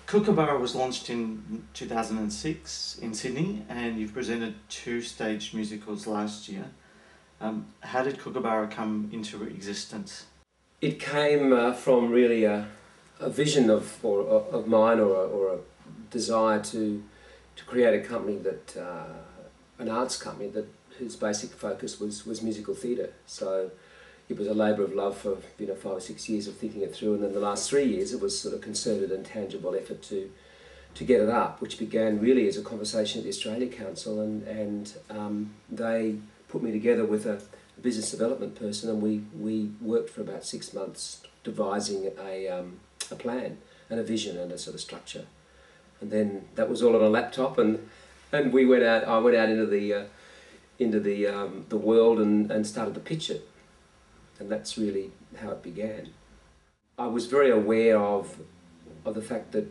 Kookaburra was launched in 2006 in Sydney, and you've presented two staged musicals last year. How did Kookaburra come into existence? It came from really a vision of mine, or a desire to create a company that an arts company that whose basic focus was musical theatre. So it was a labour of love for 5 or 6 years of thinking it through, and then the last 3 years it was sort of concerted and tangible effort to get it up, which began really as a conversation at the Australia Council, and they put me together with a business development person, and we worked for about 6 months devising a plan and a vision and a sort of structure, and then that was all on a laptop, and we went out. I went out into the world and started to pitch it, and that's really how it began. I was very aware of the fact that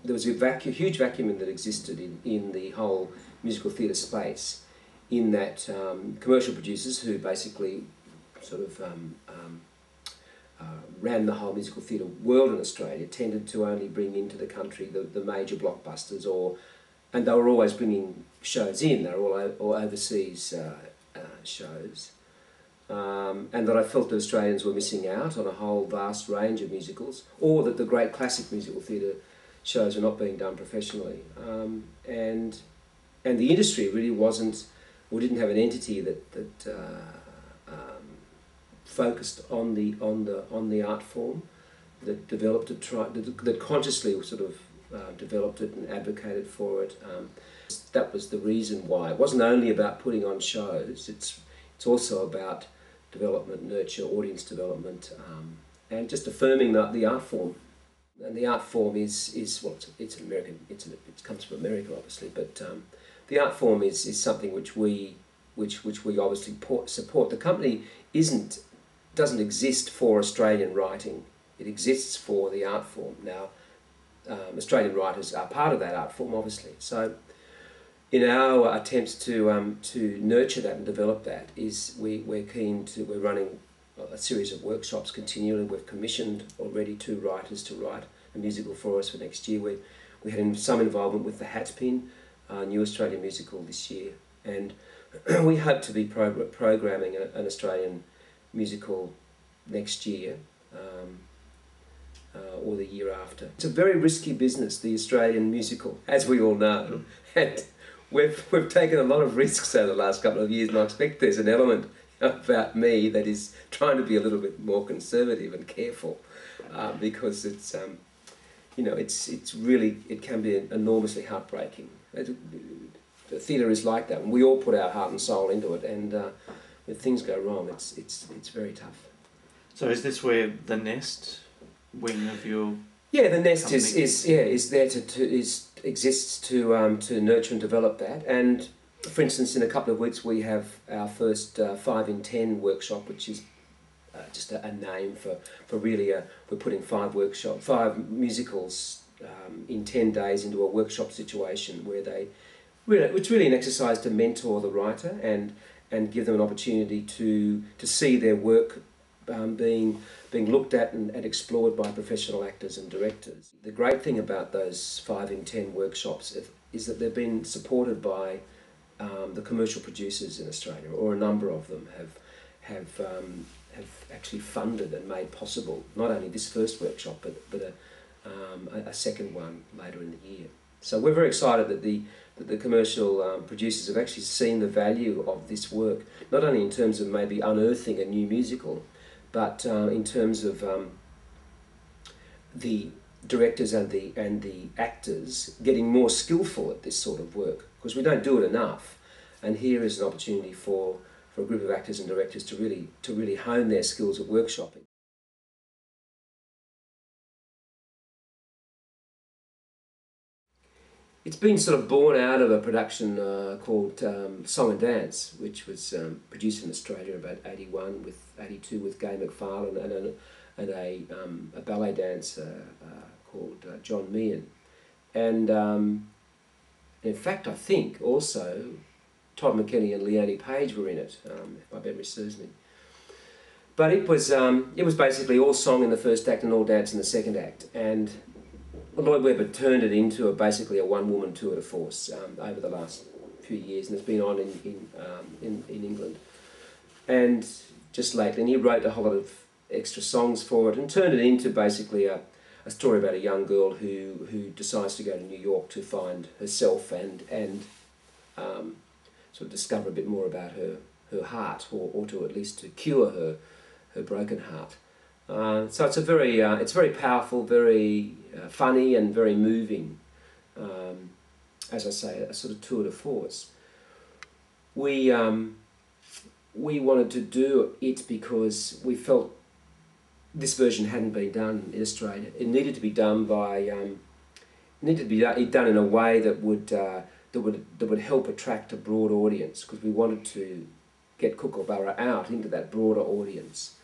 there was a huge vacuum that existed in the whole musical theatre space, in that commercial producers who basically sort of ran the whole musical theatre world in Australia tended to only bring into the country the major blockbusters, and they were always bringing shows in. They were all overseas shows, and that I felt that Australians were missing out on a whole vast range of musicals, or that the great classic musical theatre shows were not being done professionally, and the industry really wasn't, or didn't have an entity that focused on the art form, that developed it, that consciously sort of developed it and advocated for it. That was the reason why. It wasn't only about putting on shows. It's also about development, nurture, audience development, and just affirming the art form. And the art form is well, it's American. It comes from America, obviously, but the art form is something which we obviously support. The company doesn't exist for Australian writing. It exists for the art form. Now, Australian writers are part of that art form, obviously. So, in our attempts to nurture that and develop that, we're running a series of workshops continually. We've commissioned already 2 writers to write a musical for us for next year. We had some involvement with the Hatspin, new Australian musical this year, and we hope to be programming an Australian musical next year, or the year after. It's a very risky business, the Australian musical, as we all know, and we've taken a lot of risks over the last couple of years, and I expect there's an element about me that is trying to be a little bit more conservative and careful, because it's really, it can be enormously heartbreaking. The theatre is like that, and we all put our heart and soul into it, and when things go wrong, it's very tough. So is this where the Nest wing of your the Nest company is there exists to nurture and develop that. And for instance, in a couple of weeks we have our first 5 in 10 workshop, which is just a name for really we're putting 5 musicals in 10 days into a workshop situation, where it's really an exercise to mentor the writer and give them an opportunity to see their work being looked at and explored by professional actors and directors. The great thing about those 5 in 10 workshops is that they've been supported by the commercial producers in Australia, or a number of them have actually funded and made possible not only this first workshop but a second one later in the year. So we're very excited that the commercial producers have actually seen the value of this work, not only in terms of maybe unearthing a new musical, but in terms of the directors and the actors getting more skillful at this sort of work, because we don't do it enough. And here is an opportunity for a group of actors and directors to really hone their skills at workshopping. It's been sort of born out of a production called Song and Dance, which was produced in Australia about 82 with Gay McFarlane and a ballet dancer called John Meehan. And in fact, I think also Todd McKinney and Leonie Page were in it, if my memory serves me. But it was basically all song in the first act and all dance in the second act. And Lloyd Webber turned it into basically a one-woman tour de force over the last few years, and it's been on in England. And just lately, and he wrote a whole lot of extra songs for it and turned it into basically a story about a young girl who decides to go to New York to find herself and sort of discover a bit more about her heart, or to at least to cure her broken heart. So it's very powerful, very funny, and very moving. As I say, a sort of tour de force. We wanted to do it because we felt this version hadn't been done in Australia. It needed to be done done in a way that would help attract a broad audience, because we wanted to get Kookaburra out into that broader audience.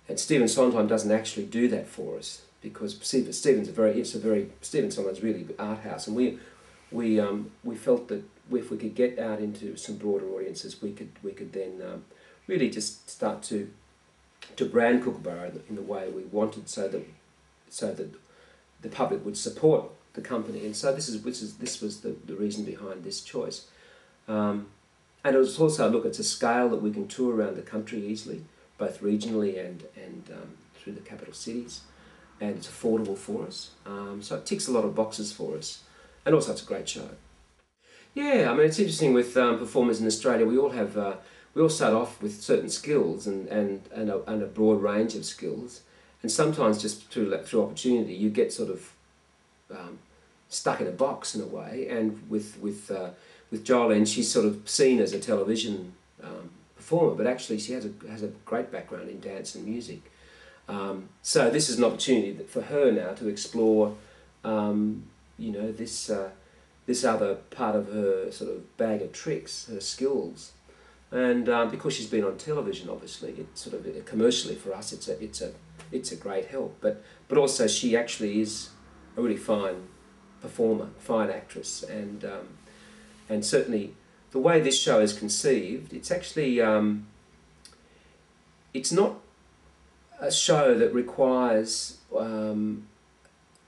And Stephen Sondheim doesn't actually do that for us, because Stephen Sondheim's really art house, and we felt that if we could get out into some broader audiences, we could then really just start to brand Kookaburra in the way we wanted, so that the public would support the company. And so this was the reason behind this choice. And it was also, look, it's a scale that we can tour around the country easily, both regionally and through the capital cities, and it's affordable for us. So it ticks a lot of boxes for us, and also it's a great show. Yeah, I mean, it's interesting with performers in Australia. We all start off with certain skills and a broad range of skills, and sometimes just through opportunity you get sort of stuck in a box in a way. And with Jolene, she's sort of seen as a television performer, but actually she has a great background in dance and music. So this is an opportunity for her now to explore, this other part of her sort of bag of tricks, her skills. And because she's been on television, obviously, it's sort of commercially for us, it's a great help. But also she actually is a really fine performer, fine actress, and certainly the way this show is conceived, it's actually it's not a show that requires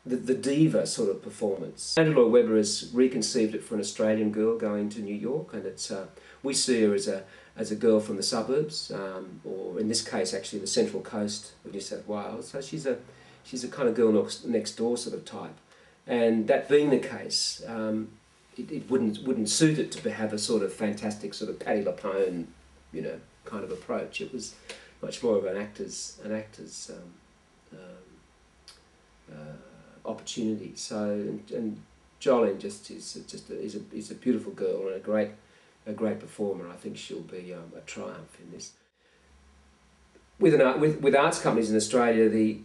the diva sort of performance. Andrew Lloyd Webber has reconceived it for an Australian girl going to New York, and it's we see her as a girl from the suburbs, or in this case actually the central coast of New South Wales. So she's a kind of girl next door sort of type, and that being the case, it wouldn't suit it to have a sort of fantastic sort of Patti LuPone, kind of approach. It was much more of an actor's opportunity. So and Jolene is a beautiful girl and a great performer. I think she'll be a triumph in this. With arts companies in Australia, the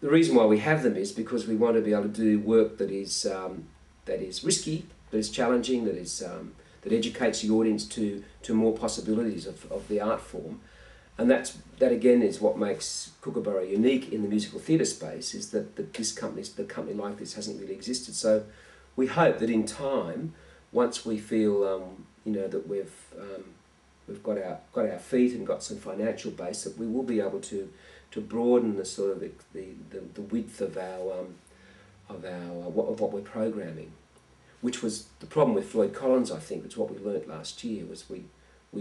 reason why we have them is because we want to be able to do work that is risky, that is challenging, that educates the audience to more possibilities of the art form. And that again is what makes Kookaburra unique in the musical theatre space, is that the company like this hasn't really existed. So we hope that in time, once we feel that we've got our feet and got some financial base, that we will be able to broaden the sort of the width of what we're programming, which was the problem with Floyd Collins. I think it's what we learnt last year, was we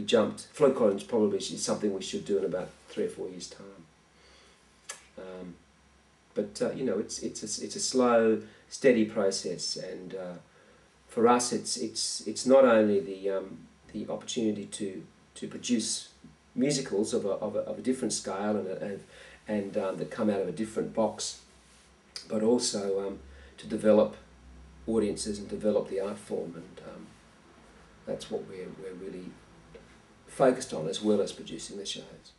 jumped. Floyd Collins probably is something we should do in about 3 or 4 years' time. It's a slow, steady process, and for us, it's not only the opportunity to produce musicals of a different scale and that come out of a different box, but also to develop audiences and develop the art form, and that's what we're really focused on, as well as producing the shows.